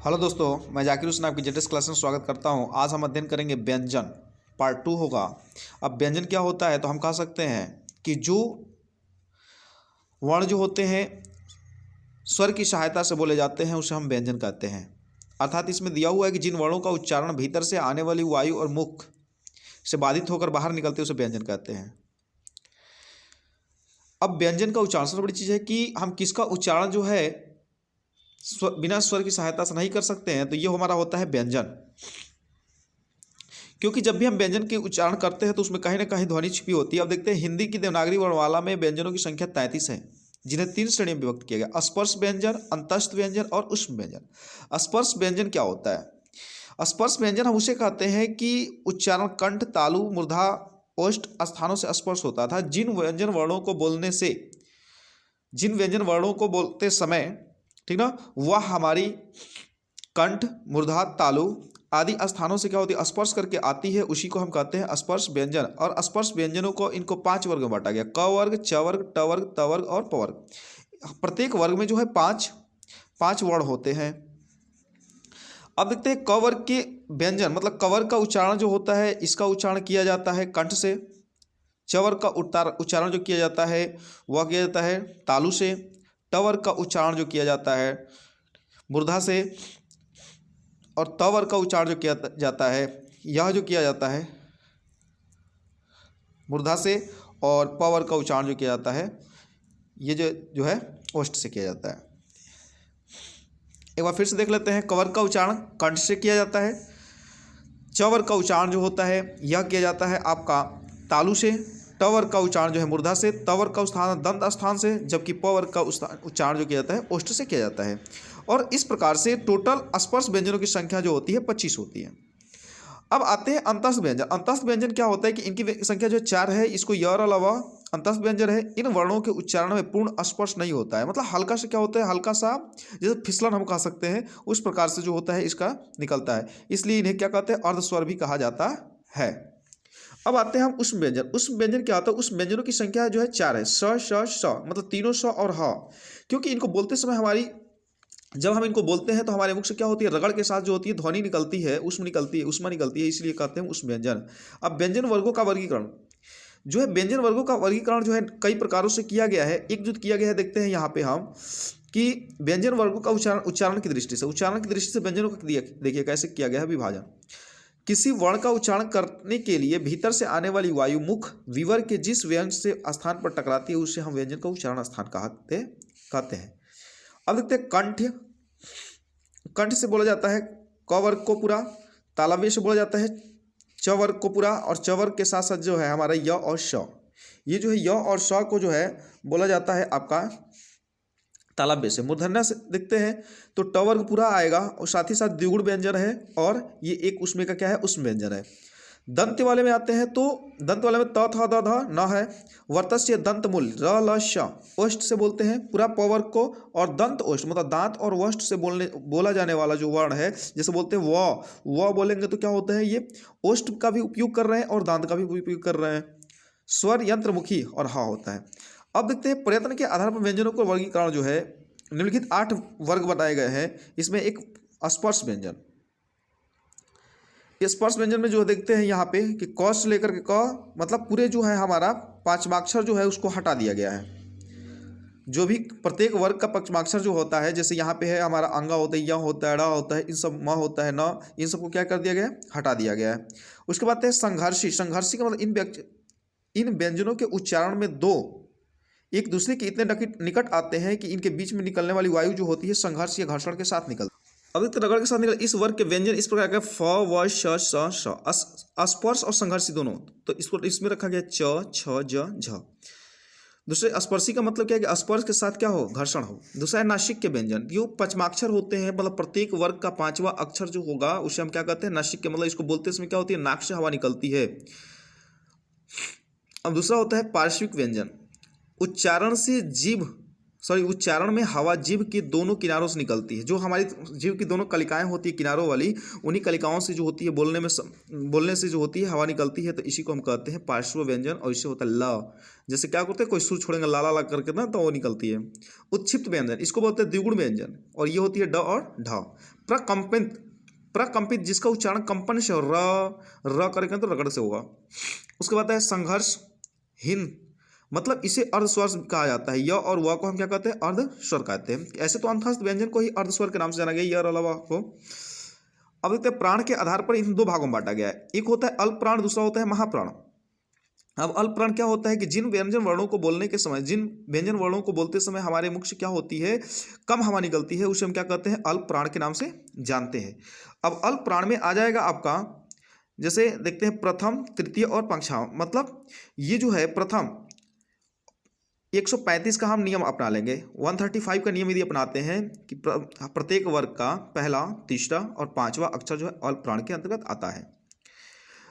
Hello दोस्तों, मैं जाकिर हुसैन आपकी जेटेस क्लास में स्वागत करता हूं। आज हम अध्ययन करेंगे व्यंजन, पार्ट 2 होगा। अब व्यंजन क्या होता है तो हम कह सकते हैं कि जो वर्ण जो होते हैं स्वर की सहायता से बोले जाते हैं उसे हम व्यंजन कहते हैं। अर्थात इसमें दिया हुआ है कि जिन वर्णों का उच्चारण भीतर से आने वाली वायु और मुख से बाधित होकर बाहर निकलते उसे व्यंजन कहते हैं। अब व्यंजन का उच्चारण सबसे बड़ी चीज़ है कि हम किसका उच्चारण जो है बिना स्वर की सहायता से नहीं कर सकते हैं, तो ये हमारा होता है व्यंजन। क्योंकि जब भी हम व्यंजन के उच्चारण करते हैं तो उसमें कहीं ना कहीं ध्वनि छिपी होती है। अब देखते हैं हिंदी की देवनागरी वर्णमाला में व्यंजनों की संख्या 33 है, जिन्हें 3 श्रेणियों में विभक्त किया गया: स्पर्श व्यंजन, अंतस्थ व्यंजन और उष्म व्यंजन। स्पर्श व्यंजन क्या होता है? स्पर्श व्यंजन हम उसे कहते हैं कि उच्चारण कंठ, तालु, मूर्धा, ओष्ठ स्थानों से स्पर्श होता था। जिन व्यंजन वर्णों को बोलते समय, ठीक ना, वह हमारी कंठ, मूर्धा, तालु आदि स्थानों से क्या होती है, स्पर्श करके आती है, उसी को हम कहते हैं स्पर्श व्यंजन। और स्पर्श व्यंजनों को इनको 5 वर्ग में बांटा गया: क वर्ग, च वर्ग, ट वर्ग, त वर्ग और प वर्ग। प्रत्येक वर्ग में जो है पांच वर्ण होते हैं। अब देखते हैं क वर्ग के व्यंजन, मतलब क वर्ग का उच्चारण जो होता है इसका उच्चारण किया जाता है कंठ से। च वर्ग का उच्चारण जो किया जाता है वह किया जाता है तालु से। ट वर्ग का उच्चारण जो किया जाता है मूर्धा से। और त वर्ग का उच्चारण जो किया जाता है, यह जो किया जाता है मूर्धा से। और प वर्ग का उच्चारण जो किया जाता है ये जो है ओष्ठ से किया जाता है। एक बार फिर से देख लेते हैं। क वर्ग का उच्चारण कंठ से किया जाता है। च वर्ग का उच्चारण जो होता है यह किया जाता है आपका तालु से। ट वर्ग का उच्चारण जो है मूर्धा से। त वर्ग का उच्चारण दंत स्थान से, जबकि प वर्ग का उच्चारण जो किया जाता है ओष्ठ से किया जाता है। और इस प्रकार से टोटल स्पर्श व्यंजनों की संख्या जो होती है 25 होती है। अब आते हैं अंतस्थ व्यंजन। अंतस्थ व्यंजन क्या होता है कि इनकी संख्या जो 4 है। इसको य अलावा अंतस्थ व्यंजन है, इन वर्णों के उच्चारण में पूर्ण स्पर्श नहीं होता है। मतलब हल्का से क्या होता है, हल्का सा जैसे फिसलन हम कह सकते हैं, उस प्रकार से जो होता है इसका निकलता है, इसलिए इन्हें क्या कहते हैं, अर्धस्वर भी कहा जाता है। अब आते हैं हम उष्म व्यंजन। उष्म व्यंजन क्या होता है? उष्म व्यंजनों की संख्या जो है 4 है। स, श, श, मतलब तीनों स और ह। क्योंकि इनको बोलते समय जब हम इनको बोलते हैं तो हमारे मुख से क्या होती है, रगड़ के साथ जो होती है ध्वनि निकलती है, उष्मा निकलती है, इसलिए कहते हैं उष्म व्यंजन। अब व्यंजन वर्गों का वर्गीकरण जो है, व्यंजन वर्गों का वर्गीकरण जो है कई प्रकारों से किया गया है, एकजुट किया गया है। देखते हैं यहाँ पे हम कि व्यंजन वर्गों का उच्चारण की दृष्टि से व्यंजनों का देखिए कैसे किया गया है विभाजन। किसी वर्ण का उच्चारण करने के लिए भीतर से आने वाली वायु मुख विवर के जिस व्यंज से स्थान पर टकराती है उसे हम व्यंजन का उच्चारण स्थान कहते हैं। अब देखते हैं कंठ। कंठ से बोला जाता है क वर्ग को पूरा। तालव्य से बोला जाता है च वर्ग को पूरा। और च वर्ग के साथ साथ जो है हमारा य और श, ये जो है य और श को जो है बोला जाता है आपका तालव्य से। मूर्धन्य से देखते हैं तो ट वर्ग पूरा आएगा और साथ ही साथ द्विगुण व्यंजन है, और ये एक उसमें का क्या है, उष्म व्यंजन है। दंत वाले में आते हैं तो दंत वाले में त थ द ध न है। वर्तस्य दंत मूल र ल श। ओष्ठ से बोलते हैं पूरा प वर्ग को। और दंत ओष्ठ मतलब दांत और वष्ट से बोला जाने वाला जो वर्ण है, जैसे बोलते हैं व बोलेंगे तो क्या होता है, ये ओष्ठ का भी उपयोग कर रहे हैं और दांत का भी उपयोग कर रहे हैं। स्वर यंत्रमुखी और हा होता है। अब देखते हैं प्रयत्न के आधार पर व्यंजनों को वर्गीकरण जो है, निम्नलिखित 8 वर्ग बनाए गए हैं। इसमें एक स्पर्श व्यंजन। स्पर्श व्यंजन में जो देखते हैं यहाँ पे कि क से लेकर के क मतलब पूरे जो है हमारा पांचवाक्षर जो है उसको हटा दिया गया है। जो भी प्रत्येक वर्ग का पंचमाक्षर जो होता है, जैसे यहाँ पे है हमारा अंगा होता है, य होता है, ड़ होता है, इन सब म होता है, न, इन सबको क्या कर दिया गया है, हटा दिया गया है। उसके बाद है संघर्षी। संघर्षी का मतलब इन व्यंजनों के उच्चारण में दो एक दूसरे के इतने निकट आते हैं कि इनके बीच में निकलने वाली वायु जो होती है संघर्ष या घर्षण के साथ निकलती है। अब एक रगड़ के साथ निकल इस वर्ग के व्यंजन इस प्रकार के फ, व, श, श, स्पर्श और संघर्षी दोनों। तो इसको इसमें रखा गया च, छ, ज, झ। दूसरे स्पर्शी का मतलब क्या है कि स्पर्श के साथ क्या हो, घर्षण हो। दूसरा है नासिक के व्यंजन, जो पंचमाक्षर होते हैं, मतलब प्रत्येक वर्ग का 5वां अक्षर जो होगा उसे हम क्या कहते हैं, नासिक के। मतलब इसको बोलते समय क्या होती है, नाक से हवा निकलती है। अब दूसरा होता है पार्श्विक व्यंजन। उच्चारण से जीभ उच्चारण में हवा जीभ के दोनों किनारों से निकलती है। जो हमारी जीभ की दोनों कलिकाएं होती है किनारों वाली, उन्हीं कलिकाओं से जो होती है बोलने से जो होती है हवा निकलती है, तो इसी को हम कहते हैं पार्श्व व्यंजन। और इससे होता है ल। जैसे क्या करते हैं, कोई सुर छोड़ेंगे ला ला ला करके ना, तो वो निकलती है। उत्क्षिप्त व्यंजन, इसको बोलते हैं द्विगुण व्यंजन, और ये होती है ड और ढ। प्रकंपित जिसका उच्चारण कंपन से और र करेंगे तो रगड़ से होगा। उसके बाद है संघर्षहीन, मतलब इसे अर्धस्वर कहा जाता है। य और व को हम क्या कहते हैं, अर्धस्वर कहते हैं। ऐसे तो अंतस्थ व्यंजन को ही अर्धस्वर के नाम से जाना गया, य और अलावा को। अब देखते हैं प्राण के आधार पर इन दो भागों में बांटा गया है। एक होता है अल्प प्राण, दूसरा होता है महाप्राण। अब अल्प प्राण क्या होता है कि जिन व्यंजन वर्णों को बोलने के समय, जिन व्यंजन वर्णों को बोलते समय हमारे मुख से क्या होती है, कम हवा निकलती है, उसे हम क्या कहते हैं, अल्प प्राण के नाम से जानते हैं। अब अल्प प्राण में आ जाएगा आपका, जैसे देखते हैं प्रथम, तृतीय और पंचम। मतलब ये जो है प्रथम 135 का हम नियम अपना लेंगे। 135 का नियम यदि अपनाते हैं कि प्रत्येक वर्ग का पहला, तीसरा और पांचवा अक्षर जो है अल्प प्राण के अंतर्गत आता है।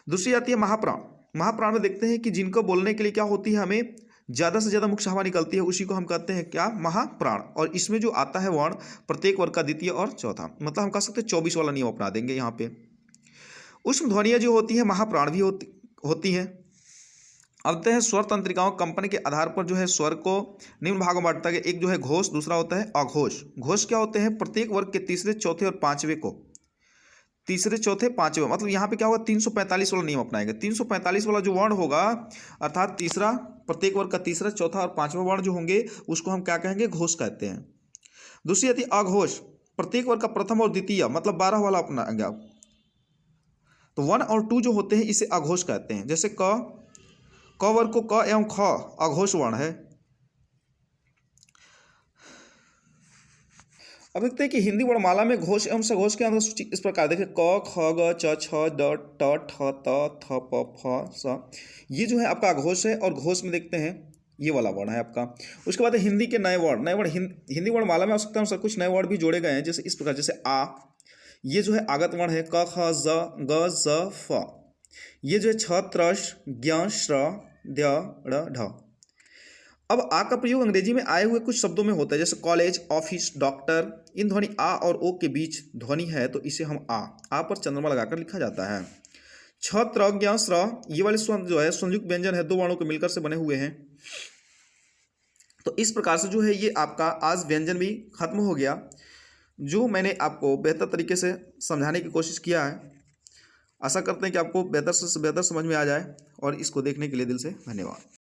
दूसरी आती है महाप्राण। महाप्राण में देखते हैं कि जिनको बोलने के लिए क्या होती है, हमें ज़्यादा से ज़्यादा मुख्य हवा निकलती है, उसी को हम कहते हैं क्या, महाप्राण। और इसमें जो आता है वर्ण प्रत्येक वर्ग का द्वितीय और चौथा, मतलब हम कह सकते हैं 24 वाला नियम अपना देंगे यहाँ पे। उष्म ध्वनियाँ जो होती है महाप्राण भी होती हैं। अब देखते हैं स्वर तंत्रिकाओं कंपन के आधार पर जो है स्वर को निम्न भागों में बांटता है। एक जो है घोष, दूसरा होता है अघोष। घोष क्या होते हैं, प्रत्येक वर्ग के तीसरे, चौथे और पांचवें को, तीसरे, चौथे, पांचवें, मतलब यहाँ पे क्या होगा, 345 वाला नियम अपनाएंगे। 345 वाला जो वर्ण होगा, अर्थात तीसरा, प्रत्येक वर्ग का तीसरा, चौथा और पांचवा वर्ण जो होंगे, उसको हम क्या कहेंगे, घोष कहते हैं। दूसरी आती है अघोष। प्रत्येक वर्ग का प्रथम और द्वितीय, मतलब 12 वाला अपनाएंगे। तो 1 और 2 जो होते हैं इसे अघोष कहते हैं। जैसे क वर्ग को क एवं ख अघोष वर्ण है। अब देखते हैं कि हिंदी वर्णमाला में घोष एवं सघोष के अंदर सूची इस प्रकार देखिए, क ख ग च छ ड ट ठ त थ प फ स, ये जो है आपका अघोष है। और घोष में देखते हैं ये वाला वर्ण है आपका। उसके बाद है हिंदी के नए वर्ण। नए वर्ण हिंदी वर्णमाला में आवश्यकता अनुसार कुछ नए वर्ण भी जोड़े गए हैं, जैसे इस प्रकार, जैसे आ, ये जो है आगत वर्ण है। क ख ज ग ज फ, ये जो है छ त्रश ज्ञ श्र द ड़ ढ। अब आ का प्रयोग अंग्रेजी में आए हुए कुछ शब्दों में होता है, जैसे कॉलेज, ऑफिस, डॉक्टर। इन ध्वनि आ और ओ के बीच ध्वनि है, तो इसे हम आ पर चंद्रमा लगाकर लिखा जाता है। छ त्र ज्ञ श्र, ये वाले स्वर जो है संयुक्त व्यंजन है, दो वर्णों के मिलकर से बने हुए हैं। तो इस प्रकार से जो है ये आपका आज व्यंजन भी खत्म हो गया, जो मैंने आपको बेहतर तरीके से समझाने की कोशिश किया है। आशा करते हैं कि आपको बेहतर से बेहतर समझ में आ जाए, और इसको देखने के लिए दिल से धन्यवाद।